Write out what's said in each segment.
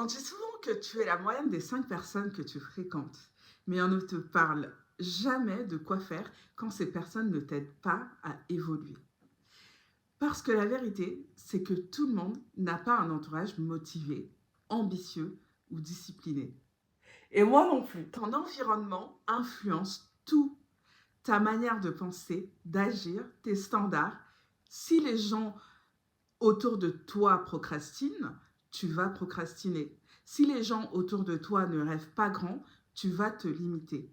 On dit souvent que tu es la moyenne des 5 personnes que tu fréquentes, mais on ne te parle jamais de quoi faire quand ces personnes ne t'aident pas à évoluer. Parce que la vérité, c'est que tout le monde n'a pas un entourage motivé, ambitieux ou discipliné. Et moi non plus. Ton environnement influence tout, ta manière de penser, d'agir, tes standards. Si les gens autour de toi procrastinent, tu vas procrastiner. Si les gens autour de toi ne rêvent pas grand, tu vas te limiter.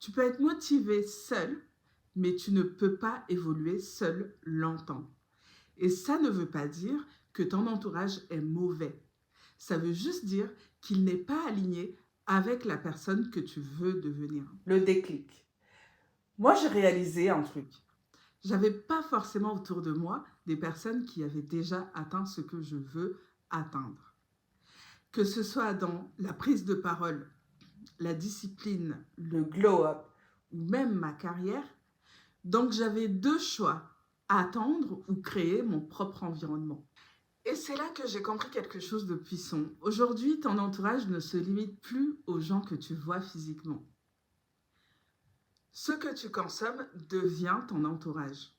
Tu peux être motivé seul, mais tu ne peux pas évoluer seul longtemps. Et ça ne veut pas dire que ton entourage est mauvais. Ça veut juste dire qu'il n'est pas aligné avec la personne que tu veux devenir. Le déclic. Moi, j'ai réalisé un truc. J'avais pas forcément autour de moi des personnes qui avaient déjà atteint ce que je veux atteindre. Que ce soit dans la prise de parole, la discipline, Le glow-up. ou même ma carrière. Donc j'avais deux choix, attendre ou créer mon propre environnement. Et c'est là que j'ai compris quelque chose de puissant. Aujourd'hui, ton entourage ne se limite plus aux gens que tu vois physiquement. Ce que tu consommes devient ton entourage.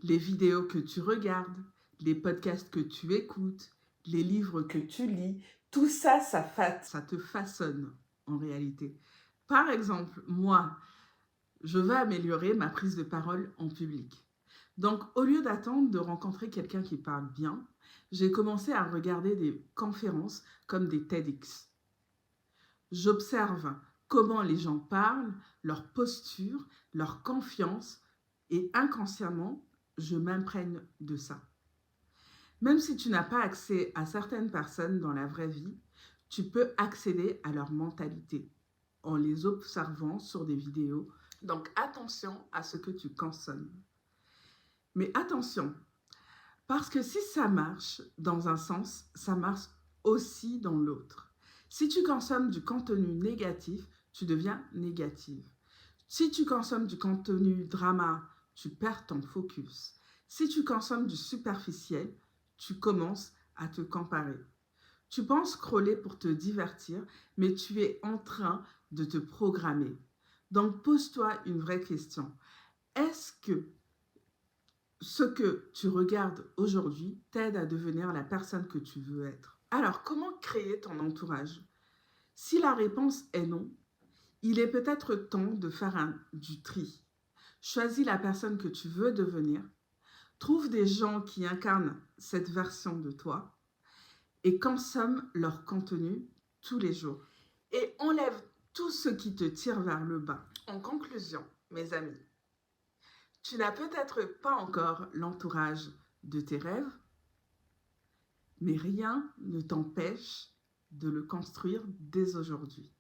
Les vidéos que tu regardes, les podcasts que tu écoutes, les livres que tu lis, Tout ça, ça te façonne en réalité. Par exemple, moi, je veux améliorer ma prise de parole en public. Donc, au lieu d'attendre de rencontrer quelqu'un qui parle bien, j'ai commencé à regarder des conférences comme des TEDx. J'observe comment les gens parlent, leur posture, leur confiance, et inconsciemment, je m'imprègne de ça. Même si tu n'as pas accès à certaines personnes dans la vraie vie, tu peux accéder à leur mentalité en les observant sur des vidéos. Donc attention à ce que tu consommes. Mais attention, parce que si ça marche dans un sens, ça marche aussi dans l'autre. Si tu consommes du contenu négatif, tu deviens négative. Si tu consommes du contenu drama, tu perds ton focus. Si tu consommes du superficiel, tu commences à te comparer. Tu penses scroller pour te divertir, mais tu es en train de te programmer. Donc pose-toi une vraie question. Est-ce que ce que tu regardes aujourd'hui t'aide à devenir la personne que tu veux être? Alors, comment créer ton entourage? Si la réponse est non, il est peut-être temps de faire du tri. Choisis la personne que tu veux devenir, trouve des gens qui incarnent cette version de toi et consomme leur contenu tous les jours. Et enlève tout ce qui te tire vers le bas. En conclusion, mes amis, tu n'as peut-être pas encore l'entourage de tes rêves, mais rien ne t'empêche de le construire dès aujourd'hui.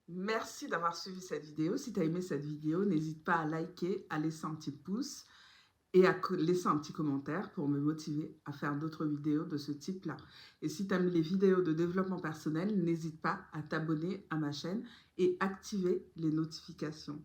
Merci d'avoir suivi cette vidéo. Si tu as aimé cette vidéo, n'hésite pas à liker, à laisser un petit pouce et à laisser un petit commentaire pour me motiver à faire d'autres vidéos de ce type-là. Et si tu aimes les vidéos de développement personnel, n'hésite pas à t'abonner à ma chaîne et activer les notifications.